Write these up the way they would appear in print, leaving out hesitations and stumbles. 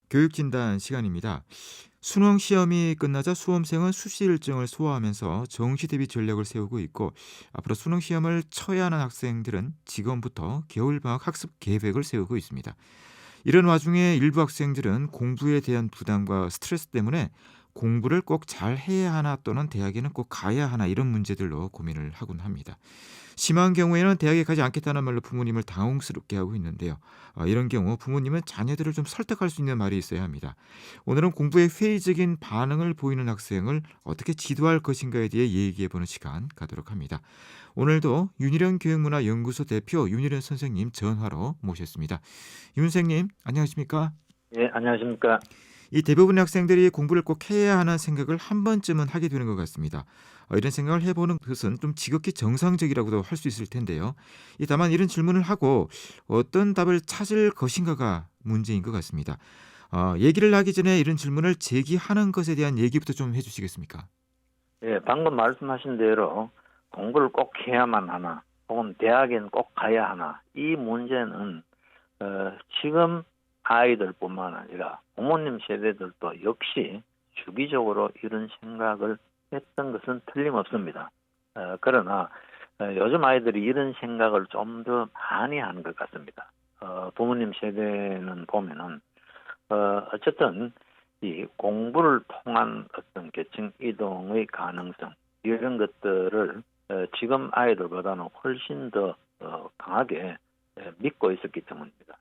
교육진단 시간입니다. 수능 시험이 끝나자 수험생은 수시 일정을 소화하면서 정시 대비 전략을 세우고 있고, 앞으로 수능 시험을 쳐야 하는 학생들은 지금부터 겨울방학 학습 계획을 세우고 있습니다. 이런 와중에 일부 학생들은 공부에 대한 부담과 스트레스 때문에 공부를 꼭 잘 해야 하나 또는 대학에는 꼭 가야 하나 이런 문제들로 고민을 하곤 합니다. 심한 경우에는 대학에 가지 않겠다는 말로 부모님을 당혹스럽게 하고 있는데요. 이런 경우 부모님은 자녀들을 좀 설득할 수 있는 말이 있어야 합니다. 오늘은 공부에 회의적인 반응을 보이는 학생을 어떻게 지도할 것인가에 대해 얘기해보는 시간 가도록 합니다. 오늘도 윤희령 교육문화연구소 대표 윤희령 선생님 전화로 모셨습니다. 윤 선생님 안녕하십니까? 예, 안녕하십니까. 이 대부분의 학생들이 공부를 꼭 해야 하는 생각을 한 번쯤은 하게 되는 것 같습니다. 이런 생각을 해보는 것은 좀 지극히 정상적이라고도 할 수 있을 텐데요. 다만 이런 질문을 하고 어떤 답을 찾을 것인가가 문제인 것 같습니다. 얘기를 하기 전에 이런 질문을 제기하는 것에 대한 얘기부터 좀 해주시겠습니까? 예, 방금 말씀하신 대로 공부를 꼭 해야만 하나, 혹은 대학엔 꼭 가야 하나, 이 문제는 지금 아이들뿐만 아니라 부모님 세대들도 역시 주기적으로 이런 생각을 했던 것은 틀림없습니다. 그러나 요즘 아이들이 이런 생각을 좀 더 많이 하는 것 같습니다. 부모님 세대는 보면은 어쨌든 이 공부를 통한 어떤 계층 이동의 가능성 이런 것들을 지금 아이들보다는 훨씬 더 강하게 믿고 있었기 때문입니다.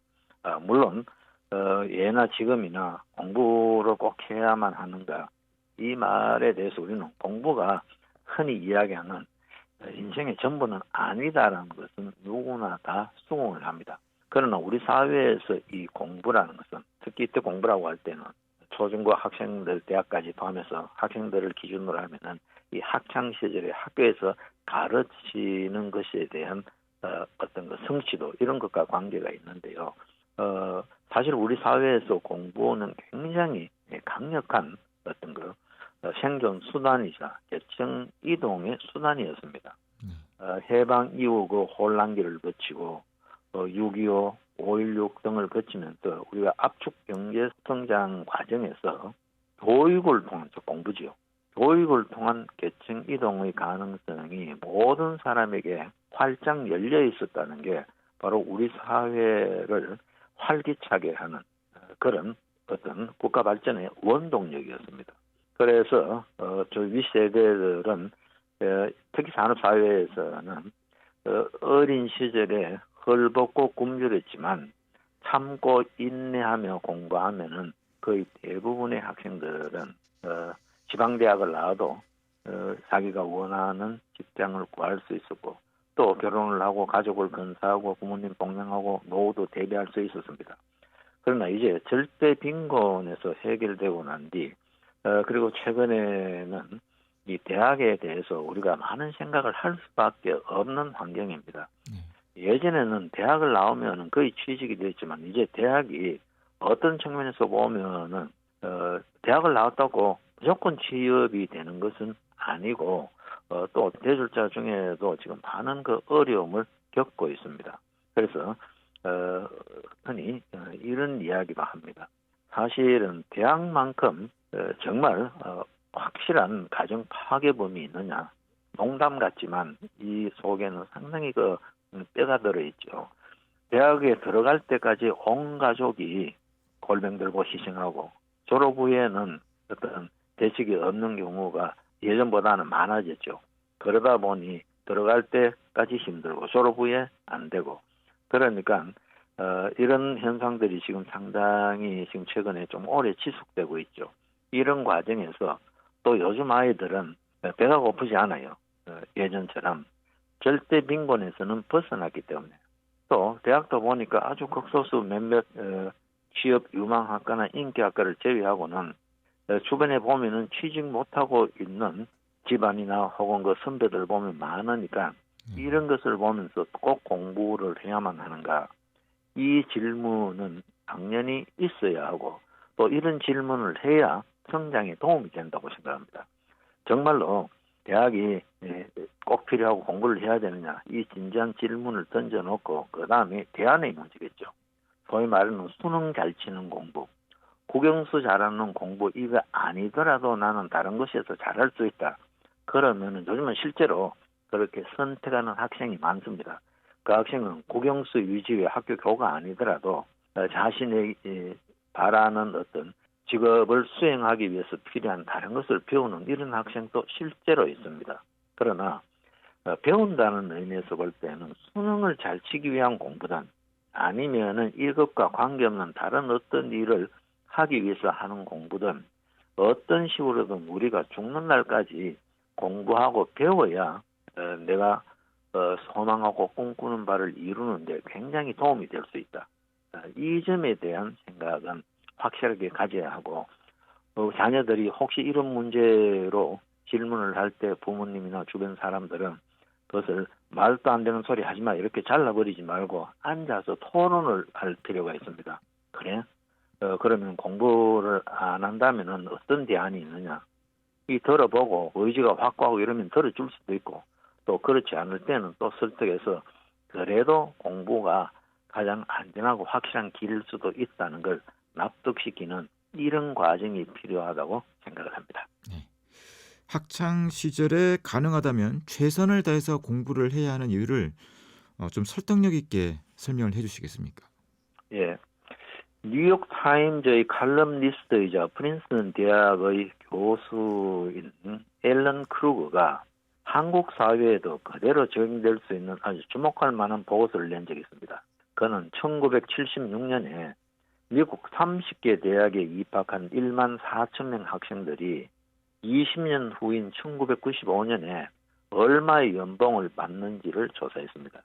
물론 예나 지금이나 공부를 꼭 해야만 하는가 이 말에 대해서 우리는 공부가 흔히 이야기하는 인생의 전부는 아니다라는 것은 누구나 다 수긍을 합니다. 그러나 우리 사회에서 이 공부라는 것은 특히 이때 공부라고 할 때는 초중고 학생들 대학까지 포함해서 학생들을 기준으로 하면은 이 학창 시절에 학교에서 가르치는 것에 대한 어떤 그 성취도 이런 것과 관계가 있는데요. 사실 우리 사회에서 공부는 굉장히 강력한 어떤 그 생존 수단이자 계층 이동의 수단이었습니다. 해방 이후 그 혼란기를 거치고 6.25, 5.16 등을 거치면서 우리가 압축 경제 성장 과정에서 교육을 통한 공부지요. 교육을 통한 계층 이동의 가능성이 모든 사람에게 활짝 열려 있었다는 게 바로 우리 사회를 활기차게 하는 그런 어떤 국가 발전의 원동력이었습니다. 그래서 저 윗세대들은 특히 산업사회에서는 어린 시절에 헐벗고 굶주렸지만 참고 인내하며 공부하면은 거의 대부분의 학생들은 지방대학을 나와도 자기가 원하는 직장을 구할 수 있었고 또 결혼을 하고 가족을 건사하고 부모님 동행하고 노후도 대비할 수 있었습니다. 그러나 이제 절대 빈곤에서 해결되고 난 뒤 그리고 최근에는 이 대학에 대해서 우리가 많은 생각을 할 수밖에 없는 환경입니다. 예전에는 대학을 나오면은 거의 취직이 됐지만 이제 대학이 어떤 측면에서 보면은 대학을 나왔다고 무조건 취업이 되는 것은 아니고 또 대졸자 중에도 지금 많은 그 어려움을 겪고 있습니다. 그래서 흔히 이런 이야기도 합니다. 사실은 대학만큼 정말 확실한 가정 파괴범이 있느냐? 농담 같지만 이 속에는 상당히 그 때가 들어있죠. 대학에 들어갈 때까지 온 가족이 골병 들고 희생하고 졸업 후에는 어떤 대책이 없는 경우가 예전보다는 많아졌죠. 그러다 보니 들어갈 때까지 힘들고 졸업 후에 안 되고 그러니까 이런 현상들이 지금 상당히 지금 최근에 좀 오래 지속되고 있죠. 이런 과정에서 또 요즘 아이들은 배가 고프지 않아요. 예전처럼 절대 빈곤에서는 벗어났기 때문에 또 대학도 보니까 아주 극소수 몇몇 취업 유망학과나 인기학과를 제외하고는 주변에 보면은 취직 못하고 있는 집안이나 혹은 그 선배들 보면 많으니까 이런 것을 보면서 꼭 공부를 해야만 하는가 이 질문은 당연히 있어야 하고 또 이런 질문을 해야 성장에 도움이 된다고 생각합니다. 정말로 대학이 꼭 필요하고 공부를 해야 되느냐 이 진지한 질문을 던져놓고 그 다음에 대안의 문제겠죠. 소위 말하는 수능 잘 치는 공부, 국영수 잘하는 공부 이거 아니더라도 나는 다른 것에서 잘할 수 있다. 그러면은 요즘은 실제로 그렇게 선택하는 학생이 많습니다. 그 학생은 국영수 위주의 학교 교가 아니더라도 자신의 바라는 어떤 직업을 수행하기 위해서 필요한 다른 것을 배우는 이런 학생도 실제로 있습니다. 그러나 배운다는 의미에서 볼 때는 수능을 잘 치기 위한 공부단 아니면은 이것과 관계없는 다른 어떤 일을 하기 위해서 하는 공부든 어떤 식으로든 우리가 죽는 날까지 공부하고 배워야 내가 소망하고 꿈꾸는 바를 이루는데 굉장히 도움이 될 수 있다. 이 점에 대한 생각은 확실하게 가져야 하고 자녀들이 혹시 이런 문제로 질문을 할 때 부모님이나 주변 사람들은 그것을 말도 안 되는 소리 하지 마 이렇게 잘라버리지 말고 앉아서 토론을 할 필요가 있습니다. 그래? 그러면 공부를 안 한다면은 어떤 대안이 있느냐? 이 들어보고 의지가 확고하고 이러면 들어줄 수도 있고 또 그렇지 않을 때는 또 설득해서 그래도 공부가 가장 안전하고 확실한 길일 수도 있다는 걸 납득시키는 이런 과정이 필요하다고 생각을 합니다. 네. 학창 시절에 가능하다면 최선을 다해서 공부를 해야 하는 이유를 좀 설득력 있게 설명을 해주시겠습니까? 예. 뉴욕 타임즈의 칼럼니스트이자 프린스턴 대학의 교수인 앨런 크루거가 한국 사회에도 그대로 적용될 수 있는 아주 주목할 만한 보고서를 낸 적이 있습니다. 그는 1976년에 미국 30개 대학에 입학한 1만 4천 명 학생들이 20년 후인 1995년에 얼마의 연봉을 받는지를 조사했습니다.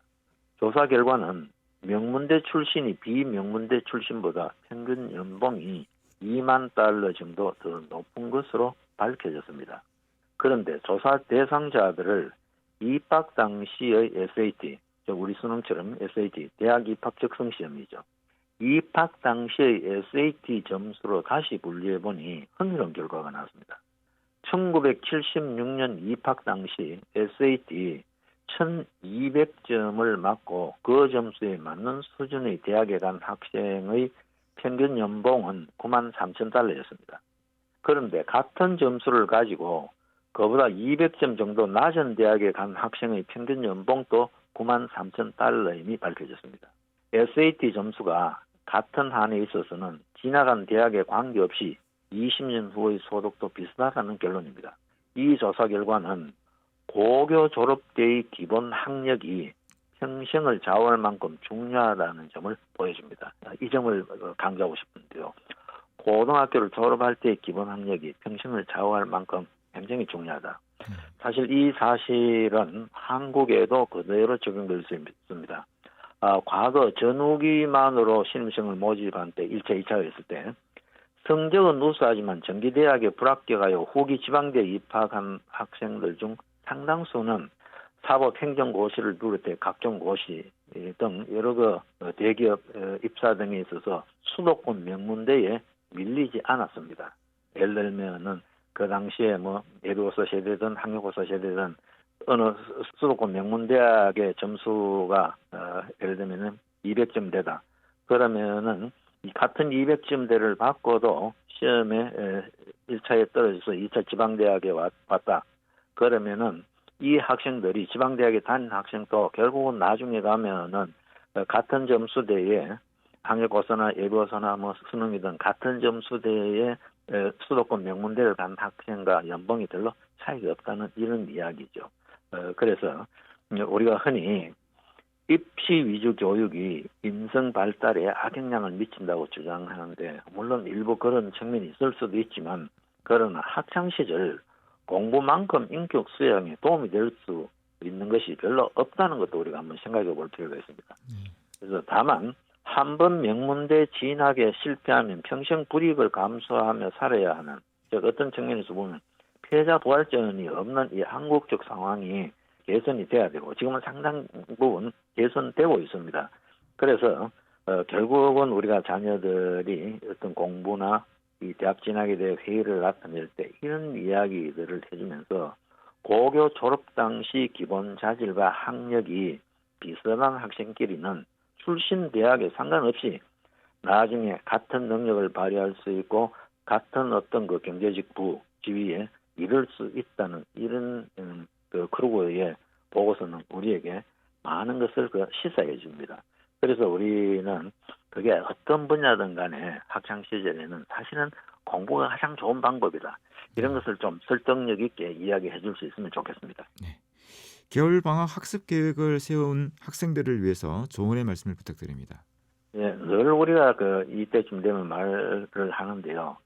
조사 결과는 명문대 출신이 비명문대 출신보다 평균 연봉이 2만 달러 정도 더 높은 것으로 밝혀졌습니다. 그런데 조사 대상자들을 입학 당시의 SAT, 즉 우리 수능처럼 SAT, 대학 입학 적성 시험이죠. 입학 당시의 SAT 점수로 다시 분류해보니 흥미로운 결과가 나왔습니다. 1976년 입학 당시 SAT 1200점을 맞고 그 점수에 맞는 수준의 대학에 간 학생의 평균 연봉은 9만 3천 달러였습니다. 그런데 같은 점수를 가지고 그보다 200점 정도 낮은 대학에 간 학생의 평균 연봉도 9만 3천 달러임이 밝혀졌습니다. SAT 점수가 같은 한에 있어서는 지나간 대학에 관계없이 20년 후의 소득도 비슷하다는 결론입니다. 이 조사 결과는 고교 졸업 때의 기본 학력이 평생을 좌우할 만큼 중요하다는 점을 보여줍니다. 이 점을 강조하고 싶은데요. 고등학교를 졸업할 때의 기본 학력이 평생을 좌우할 만큼 굉장히 중요하다. 사실 이 사실은 한국에도 그대로 적용될 수 있습니다. 과거 전후기만으로 신입생을 모집한 때 1차, 2차였을 때 성적은 우수하지만 정기대학에 불합격하여 후기 지방대에 입학한 학생들 중 상당수는 사법 행정고시를 비롯해 각종 고시 등 여러 대기업 입사 등에 있어서 수도권 명문대에 밀리지 않았습니다. 예를 들면은 그 당시에 예비고사 세대든 학력고사 세대든 어느 수도권 명문대학의 점수가 예를 들면은 200점대다. 그러면은 같은 200점대를 받고도 시험에 1차에 떨어져서 2차 지방대학에 왔다. 그러면은 이 학생들이 지방대학에 다닌 학생도 결국은 나중에 가면은 같은 점수대에 학력고사나 예비고사나 수능이든 같은 점수대에 수도권 명문대를 간 학생과 연봉이 별로 차이가 없다는 이런 이야기죠. 그래서 우리가 흔히 입시 위주 교육이 인성 발달에 악영향을 미친다고 주장하는데 물론 일부 그런 측면이 있을 수도 있지만 그러나 학창시절 공부만큼 인격 수양에 도움이 될 수 있는 것이 별로 없다는 것도 우리가 한번 생각해 볼 필요가 있습니다. 그래서 다만 한 번 명문대 진학에 실패하면 평생 불이익을 감수하며 살아야 하는 즉 어떤 측면에서 보면 패자 부활전이 없는 이 한국적 상황이 개선이 돼야 되고 지금은 상당 부분 개선되고 있습니다. 그래서 결국은 우리가 자녀들이 어떤 공부나 이 대학 진학에 대해 회의를 나타낼 때 이런 이야기들을 해주면서 고교 졸업 당시 기본 자질과 학력이 비슷한 학생끼리는 출신 대학에 상관없이 나중에 같은 능력을 발휘할 수 있고 같은 어떤 그 경제직 부 지위에 이를 수 있다는 이런 그 크루거의 보고서는 우리에게 많은 것을 그 시사해 줍니다. 그래서 우리는 그게 어떤 분야든 간에 학창 시절에는 사실은 공부가 가장 좋은 방법이다. 이런 것을 좀 설득력 있게 이야기해 줄 수 있으면 좋겠습니다. 네. 겨울 방학 학습 계획을 세운 학생들을 위해서 조언의 말씀을 부탁드립니다. 예, 늘 우리가 그 이때쯤 되면 말을 하는데요.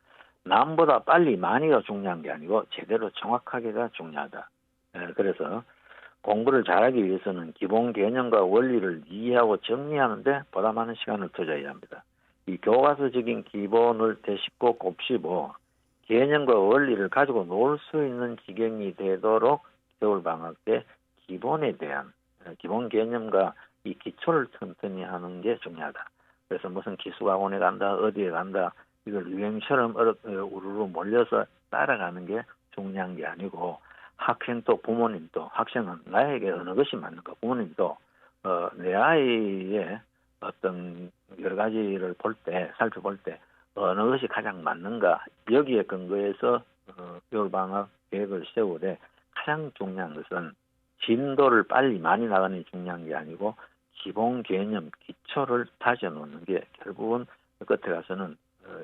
남보다 빨리 많이가 중요한 게 아니고 제대로 정확하게가 중요하다. 예, 그래서 공부를 잘하기 위해서는 기본 개념과 원리를 이해하고 정리하는데 보다 많은 시간을 투자해야 합니다. 이 교과서적인 기본을 되짚고 곱씹어 개념과 원리를 가지고 놀 수 있는 지경이 되도록 겨울방학 때 기본에 대한 기본 개념과 이 기초를 튼튼히 하는 게 중요하다. 그래서 무슨 기숙학원에 간다, 어디에 간다, 이걸 유행처럼 우르르 몰려서 따라가는 게 중요한 게 아니고 학생도 부모님도 학생은 나에게 어느 것이 맞는가 부모님도 내 아이의 어떤 여러 가지를 살펴볼 때 어느 것이 가장 맞는가 여기에 근거해서 겨울방학 계획을 세우되 가장 중요한 것은 진도를 빨리 많이 나가는 게 중요한 게 아니고 기본 개념 기초를 다져놓는 게 결국은 끝에 가서는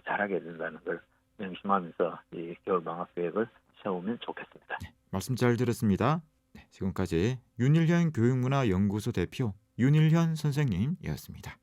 잘하게 된다는 걸 명심하면서 이 겨울방학 계획을 세우면 좋겠습니다. 말씀 잘 들었습니다. 네, 지금까지 윤일현 교육문화연구소 대표 윤일현 선생님이었습니다.